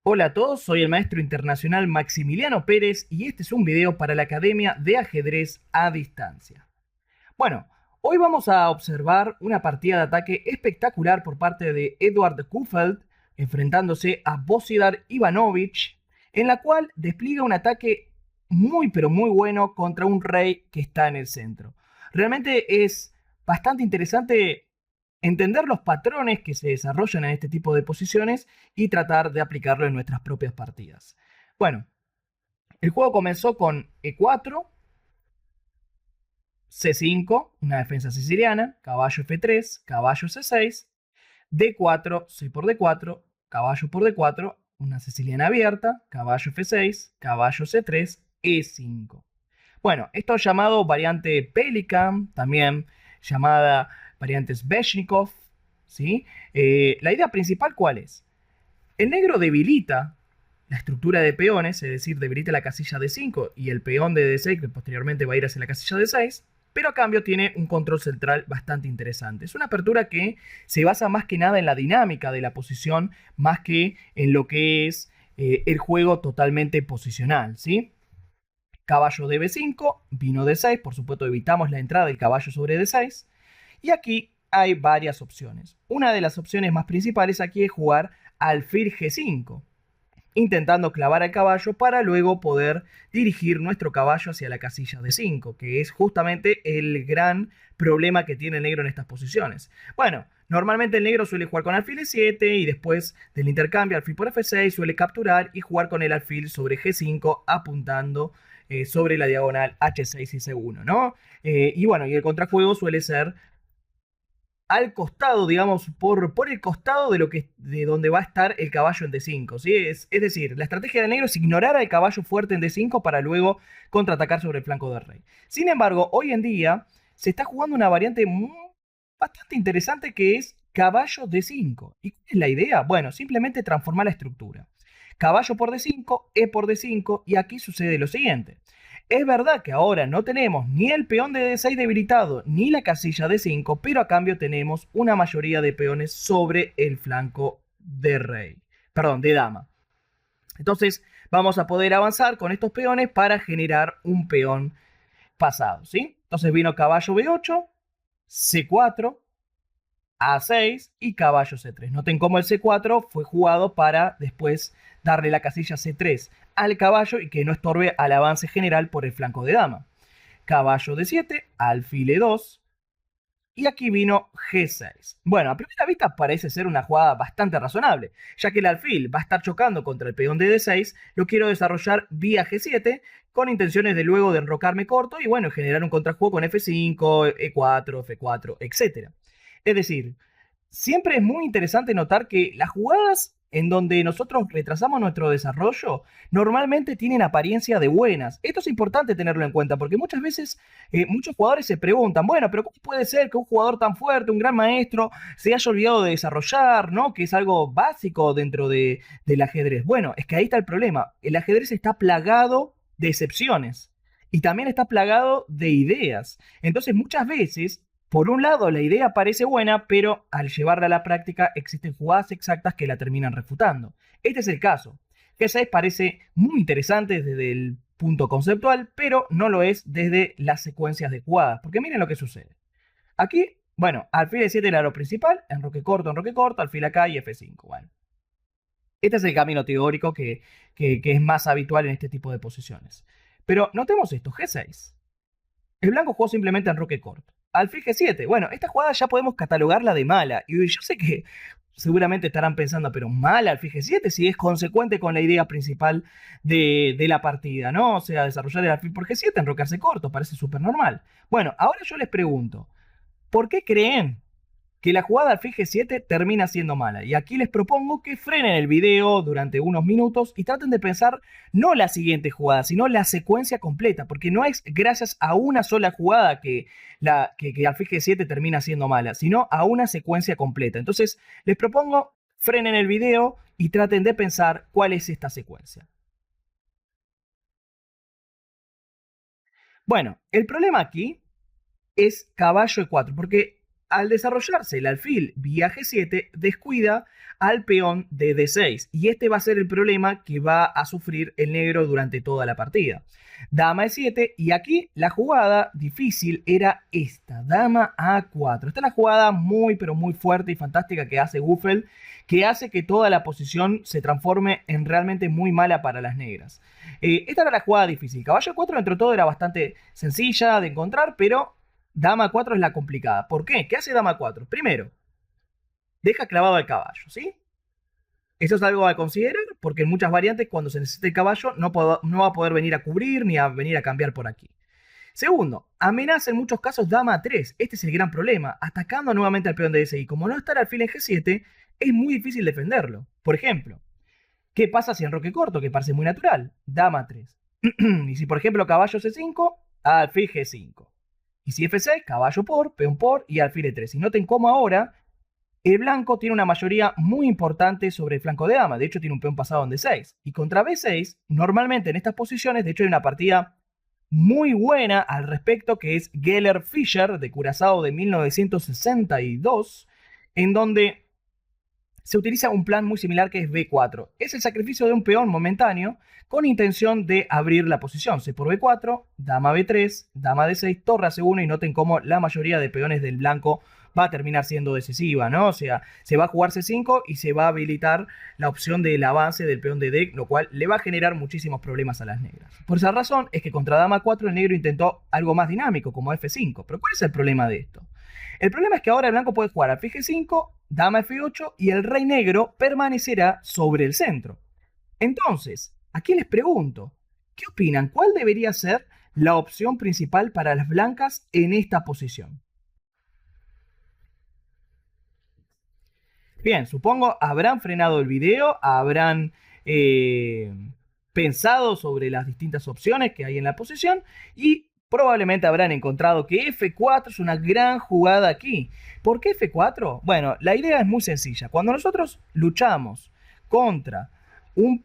Hola a todos, soy el maestro internacional Maximiliano Pérez y este es un video para la Academia de Ajedrez a Distancia. Bueno, hoy vamos a observar una partida de ataque espectacular por parte de Edward Kufeld enfrentándose a Božidar Ivanović, en la cual despliega un ataque muy pero muy bueno contra un rey que está en el centro. Realmente es bastante interesante entender los patrones que se desarrollan en este tipo de posiciones y tratar de aplicarlo en nuestras propias partidas. Bueno, el juego comenzó con E4, C5, una defensa siciliana, caballo F3, caballo C6, D4, C por D4, caballo por D4, una siciliana abierta, caballo F6, caballo C3, E5. Bueno, esto es llamado variante Pelican, también llamada variante Sveshnikov, ¿sí? La idea principal, ¿cuál es? El negro debilita la estructura de peones, es decir, debilita la casilla D5 y el peón de D6, que posteriormente va a ir hacia la casilla D6, pero a cambio tiene un control central bastante interesante. Es una apertura que se basa más que nada en la dinámica de la posición, más que en lo que es el juego totalmente posicional, ¿sí? Caballo de B5, vino D6, por supuesto evitamos la entrada del caballo sobre D6, y aquí hay varias opciones. Una de las opciones más principales aquí es jugar alfil G5, intentando clavar al caballo para luego poder dirigir nuestro caballo hacia la casilla de 5, que es justamente el gran problema que tiene el negro en estas posiciones. Bueno, normalmente el negro suele jugar con alfil E7 y después del intercambio alfil por F6 suele capturar y jugar con el alfil sobre G5 apuntando sobre la diagonal H6 y C1, ¿no? Y bueno, y el contrajuego suele ser al costado, digamos, por el costado de donde va a estar el caballo en D5, ¿sí? Es decir, la estrategia de negro es ignorar al caballo fuerte en D5 para luego contraatacar sobre el flanco del rey. Sin embargo, hoy en día se está jugando una variante bastante interesante que es caballo D5. ¿Y cuál es la idea? Bueno, simplemente transformar la estructura. Caballo por D5, E por D5, y aquí sucede lo siguiente. Es verdad que ahora no tenemos ni el peón de D6 debilitado ni la casilla D5, pero a cambio tenemos una mayoría de peones sobre el flanco de rey. Perdón, de dama. Entonces vamos a poder avanzar con estos peones para generar un peón pasado, ¿sí? Entonces vino caballo B8, C4, A6 y caballo C3. Noten cómo el C4 fue jugado para después darle la casilla C3 al caballo y que no estorbe al avance general por el flanco de dama. Caballo D7, alfil E2 y aquí vino G6. Bueno, a primera vista parece ser una jugada bastante razonable, ya que el alfil va a estar chocando contra el peón de D6, lo quiero desarrollar vía G7 con intenciones de luego de enrocarme corto y bueno, generar un contrajuego con F5, E4, F4, etc. Es decir, siempre es muy interesante notar que las jugadas en donde nosotros retrasamos nuestro desarrollo normalmente tienen apariencia de buenas. Esto es importante tenerlo en cuenta porque muchas veces muchos jugadores se preguntan, bueno, pero ¿cómo puede ser que un jugador tan fuerte, un gran maestro, se haya olvidado de desarrollar, ¿no? Que es algo básico dentro del ajedrez. Bueno, es que ahí está el problema. El ajedrez está plagado de excepciones y también está plagado de ideas. Entonces muchas veces por un lado, la idea parece buena, pero al llevarla a la práctica existen jugadas exactas que la terminan refutando. Este es el caso. G6 parece muy interesante desde el punto conceptual, pero no lo es desde las secuencias de jugadas. Porque miren lo que sucede. Aquí, bueno, alfil E7 era lo principal, enroque corto, alfil acá y F5. Bueno, este es el camino teórico que es más habitual en este tipo de posiciones. Pero notemos esto, G6. El blanco jugó simplemente enroque corto. Alfil G7. Bueno, esta jugada ya podemos catalogarla de mala. Y yo sé que seguramente estarán pensando, pero mala alfil G7 si es consecuente con la idea principal de la partida, ¿no? O sea, desarrollar el alfil por G7, enrocarse corto, parece súper normal. Bueno, ahora yo les pregunto, ¿por qué creen que la jugada alfil G7 termina siendo mala? Y aquí les propongo que frenen el video durante unos minutos y traten de pensar no la siguiente jugada, sino la secuencia completa, porque no es gracias a una sola jugada que alfil G7 termina siendo mala, sino a una secuencia completa. Entonces, les propongo frenen el video y traten de pensar cuál es esta secuencia. Bueno, el problema aquí es caballo E4, porque al desarrollarse el alfil vía G7, descuida al peón de D6. Y este va a ser el problema que va a sufrir el negro durante toda la partida. Dama E7, y aquí la jugada difícil era esta, dama A4. Esta es la jugada muy pero muy fuerte y fantástica que hace Guffel, que hace que toda la posición se transforme en realmente muy mala para las negras. Esta era la jugada difícil. Caballo 4 dentro de todo era bastante sencilla de encontrar, pero dama 4 es la complicada. ¿Por qué? ¿Qué hace dama 4? Primero, deja clavado al caballo, ¿sí? Eso es algo a considerar, porque en muchas variantes, cuando se necesite el caballo, no va a poder venir a cubrir ni a venir a cambiar por aquí. Segundo, amenaza en muchos casos dama a 3. Este es el gran problema, atacando nuevamente al peón de D6. Como no está el alfil en G7, es muy difícil defenderlo. Por ejemplo, ¿qué pasa si enroque corto? Que parece muy natural. Dama 3. Y si, por ejemplo, caballo C5, alfil G5. Y si F6, caballo por, peón por y alfil E3. Y noten cómo ahora el blanco tiene una mayoría muy importante sobre el flanco de dama. De hecho, tiene un peón pasado en D6. Y contra B6, normalmente en estas posiciones, de hecho hay una partida muy buena al respecto, que es Geller Fischer, de Curazao de 1962, en donde se utiliza un plan muy similar que es B4. Es el sacrificio de un peón momentáneo con intención de abrir la posición. C por B4, dama B3, dama D6, torre a C1, y noten cómo la mayoría de peones del blanco va a terminar siendo decisiva, ¿no? O sea, se va a jugar C5 y se va a habilitar la opción del avance del peón de D, lo cual le va a generar muchísimos problemas a las negras. Por esa razón es que contra dama 4 el negro intentó algo más dinámico, como F5. Pero ¿cuál es el problema de esto? El problema es que ahora el blanco puede jugar alfil G5, dama F8 y el rey negro permanecerá sobre el centro. Entonces, aquí les pregunto, ¿qué opinan? ¿Cuál debería ser la opción principal para las blancas en esta posición? Bien, supongo habrán frenado el video, habrán pensado sobre las distintas opciones que hay en la posición y probablemente habrán encontrado que F4 es una gran jugada aquí. ¿Por qué F4? Bueno, la idea es muy sencilla. Cuando nosotros luchamos contra un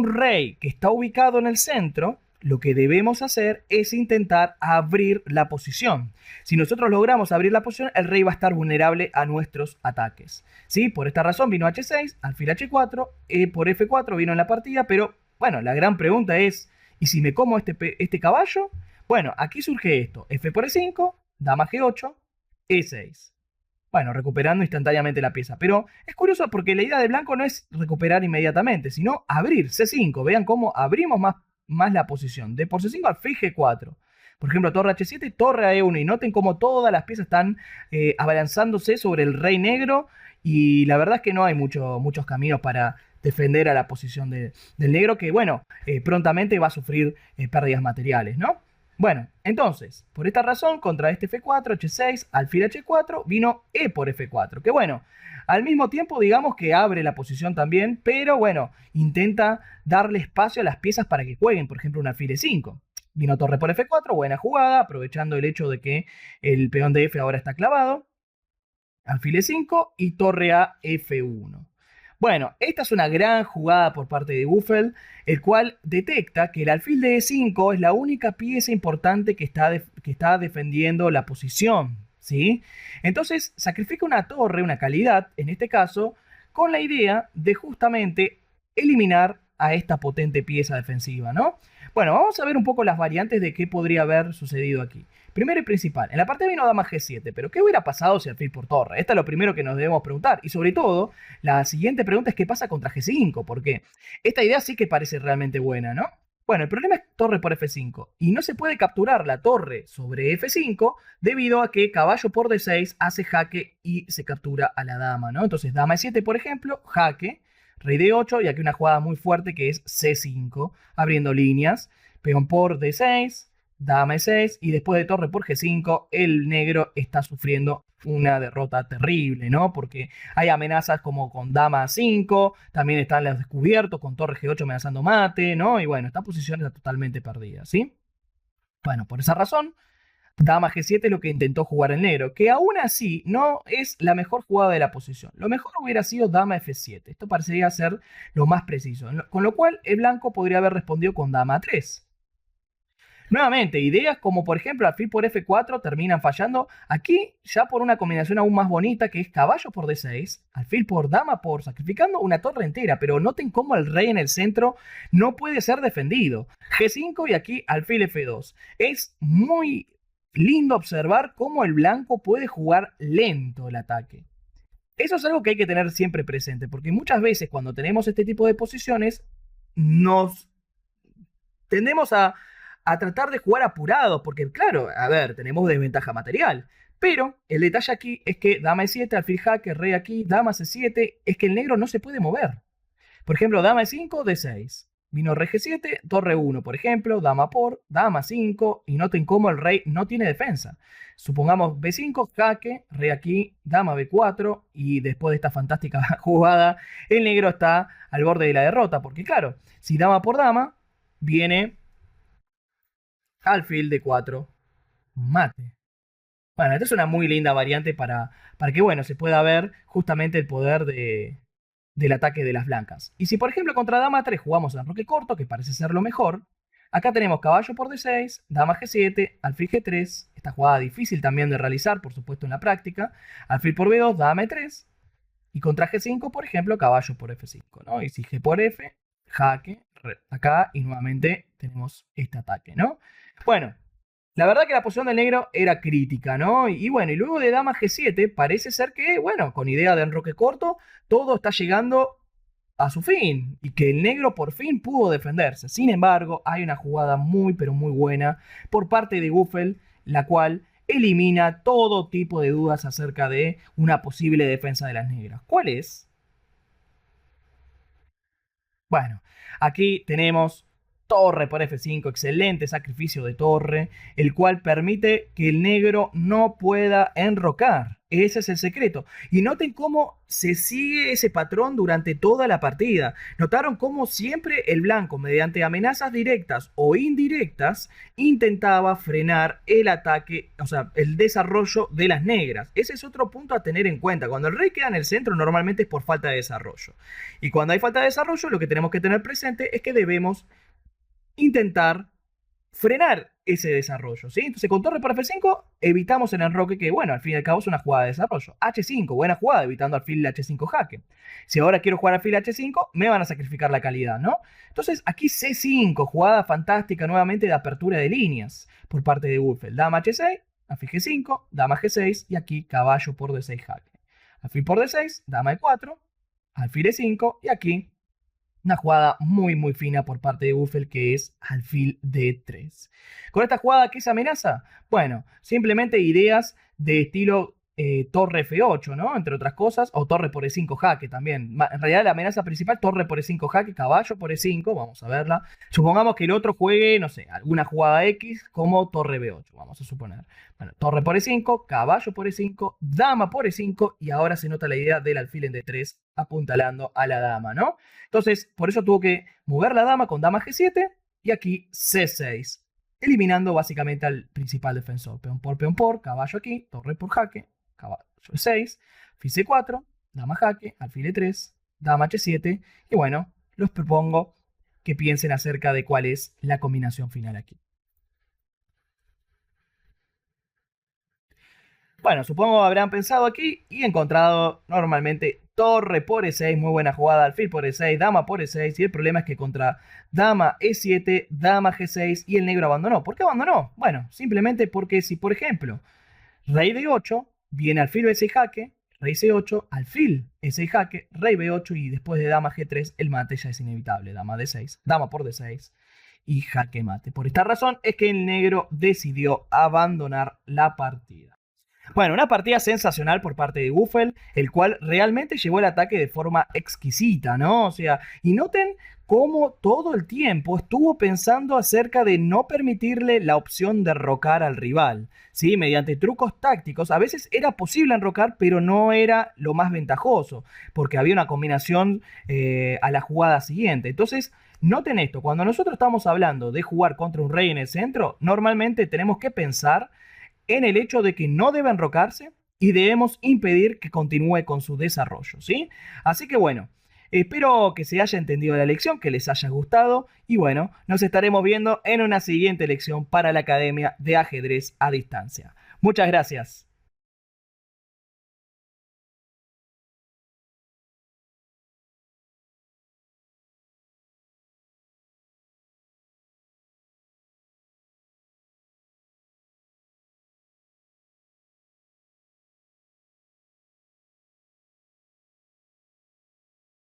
rey que está ubicado en el centro, lo que debemos hacer es intentar abrir la posición. Si nosotros logramos abrir la posición, el rey va a estar vulnerable a nuestros ataques. ¿Sí? Por esta razón vino H6, alfil H4, por F4 vino en la partida, pero bueno, la gran pregunta es, ¿y si me como este caballo? Bueno, aquí surge esto, F por E5, dama G8, E6. Bueno, recuperando instantáneamente la pieza. Pero es curioso porque la idea de blanco no es recuperar inmediatamente, sino abrir C5. Vean cómo abrimos más la posición. De por C5 alfil G4. Por ejemplo, torre H7, torre a E1. Y noten cómo todas las piezas están abalanzándose sobre el rey negro. Y la verdad es que no hay muchos caminos para defender a la posición del negro, que bueno, prontamente va a sufrir pérdidas materiales, ¿no? Bueno, entonces, por esta razón, contra este F4, H6, alfil H4, vino E por F4. Que bueno, al mismo tiempo digamos que abre la posición también, pero bueno, intenta darle espacio a las piezas para que jueguen, por ejemplo, un alfil E5. Vino torre por F4, buena jugada, aprovechando el hecho de que el peón de F ahora está clavado. Alfil E5 y torre a F1. Bueno, esta es una gran jugada por parte de Guffel, el cual detecta que el alfil de E5 es la única pieza importante que está defendiendo la posición, ¿sí? Entonces sacrifica una torre, una calidad, en este caso, con la idea de justamente eliminar a esta potente pieza defensiva, ¿no? Bueno, vamos a ver un poco las variantes de qué podría haber sucedido aquí. Primero y principal, en la parte vino dama G7, pero ¿qué hubiera pasado si alfil por torre? Esto es lo primero que nos debemos preguntar. Y sobre todo, la siguiente pregunta es ¿qué pasa contra G5? Porque esta idea sí que parece realmente buena, ¿no? Bueno, el problema es torre por F5. Y no se puede capturar la torre sobre F5 debido a que caballo por D6 hace jaque y se captura a la dama, ¿no? Entonces dama E7, por ejemplo, jaque, rey D8 y aquí una jugada muy fuerte que es C5, abriendo líneas, peón por D6, dama E6 y después de torre por G5 el negro está sufriendo una derrota terrible, ¿no? Porque hay amenazas como con dama A5, también están los descubiertos con torre G8 amenazando mate, ¿no? Y bueno, esta posición está totalmente perdida, ¿sí? Bueno, por esa razón, dama G7 es lo que intentó jugar el negro, que aún así no es la mejor jugada de la posición. Lo mejor hubiera sido dama F7. Esto parecería ser lo más preciso, con lo cual el blanco podría haber respondido con dama A3. Nuevamente, ideas como por ejemplo alfil por F4 terminan fallando. Aquí ya por una combinación aún más bonita que es caballo por D6, alfil por dama por, sacrificando una torre entera, pero noten cómo el rey en el centro no puede ser defendido. G5 y aquí alfil F2. Es muy lindo observar cómo el blanco puede jugar lento el ataque. Eso es algo que hay que tener siempre presente, porque muchas veces cuando tenemos este tipo de posiciones nos tendemos a tratar de jugar apurados, porque claro, a ver, tenemos desventaja material. Pero el detalle aquí es que dama E7, alfil jaque, rey aquí, dama C7, es que el negro no se puede mover. Por ejemplo, dama E5, D6. Vino rey G7, torre 1, por ejemplo, dama por, dama 5, y noten cómo el rey no tiene defensa. Supongamos B5, jaque, rey aquí, dama B4, y después de esta fantástica jugada, el negro está al borde de la derrota, porque claro, si dama por dama, viene alfil D4, mate. Bueno, esta es una muy linda variante para que, bueno, se pueda ver justamente el poder del ataque de las blancas. Y si, por ejemplo, contra dama 3 jugamos en roque corto, que parece ser lo mejor, acá tenemos caballo por D6, dama G7, alfil G3, esta jugada difícil también de realizar, por supuesto, en la práctica, alfil por B2, dama E3, y contra G5, por ejemplo, caballo por F5, ¿no? Y si G por F, jaque, acá, y nuevamente tenemos este ataque, ¿no? Bueno, la verdad que la posición del negro era crítica, ¿no? Y bueno, y luego de dama G7 parece ser que, bueno, con idea de enroque corto, todo está llegando a su fin y que el negro por fin pudo defenderse. Sin embargo, hay una jugada muy pero muy buena por parte de Guffel, la cual elimina todo tipo de dudas acerca de una posible defensa de las negras. ¿Cuál es? Bueno, aquí tenemos torre por F5, excelente sacrificio de torre, el cual permite que el negro no pueda enrocar. Ese es el secreto. Y noten cómo se sigue ese patrón durante toda la partida. Notaron cómo siempre el blanco, mediante amenazas directas o indirectas, intentaba frenar el ataque, o sea, el desarrollo de las negras. Ese es otro punto a tener en cuenta. Cuando el rey queda en el centro, normalmente es por falta de desarrollo. Y cuando hay falta de desarrollo, lo que tenemos que tener presente es que debemos intentar frenar ese desarrollo, ¿sí? Entonces con torre por F5 evitamos el enroque que, bueno, al fin y al cabo es una jugada de desarrollo. H5, buena jugada, evitando alfil H5 jaque. Si ahora quiero jugar alfil H5, me van a sacrificar la calidad, ¿no? Entonces aquí C5, jugada fantástica nuevamente de apertura de líneas por parte de Guffel. Dama H6, alfil G5, dama G6 y aquí caballo por D6 jaque. Alfil por D6, dama E4, alfil E5 y aquí una jugada muy muy fina por parte de Guffel que es alfil D3. Con esta jugada, ¿qué se amenaza? Bueno, simplemente ideas de estilo torre F8, ¿no? Entre otras cosas, o torre por E5 jaque también. En realidad la amenaza principal, torre por E5 jaque, caballo por E5, vamos a verla. Supongamos que el otro juegue, no sé, alguna jugada X como torre B8, vamos a suponer. Bueno, torre por E5, caballo por E5, dama por E5 y ahora se nota la idea del alfil en D3 apuntalando a la dama, ¿no? Entonces, por eso tuvo que mover la dama con dama G7 y aquí C6, eliminando básicamente al principal defensor. Peón por, caballo aquí, torre por jaque, caballo E6, alfil C4, dama jaque, alfil E3, dama H7 y bueno, los propongo que piensen acerca de cuál es la combinación final aquí. Bueno, supongo habrán pensado aquí y encontrado normalmente torre por E6, muy buena jugada, alfil por E6, dama por E6, y el problema es que contra dama E7, dama G6 y el negro abandonó. ¿Por qué abandonó? Bueno, simplemente porque si, por ejemplo, rey D8, viene alfil B6 jaque, rey C8, alfil E6 jaque, rey B8 y después de dama G3 el mate ya es inevitable, dama D6, dama por D6 y jaque mate. Por esta razón es que el negro decidió abandonar la partida. Bueno, una partida sensacional por parte de Guffel, el cual realmente llevó el ataque de forma exquisita, ¿no? O sea, y noten cómo todo el tiempo estuvo pensando acerca de no permitirle la opción de enrocar al rival, ¿sí? Mediante trucos tácticos, a veces era posible enrocar, pero no era lo más ventajoso, porque había una combinación a la jugada siguiente. Entonces, noten esto, cuando nosotros estamos hablando de jugar contra un rey en el centro, normalmente tenemos que pensar en el hecho de que no debe enrocarse y debemos impedir que continúe con su desarrollo, ¿sí? Así que bueno, Espero que se haya entendido la lección, que les haya gustado y bueno, nos estaremos viendo en una siguiente lección para la Academia de Ajedrez a Distancia. Muchas gracias.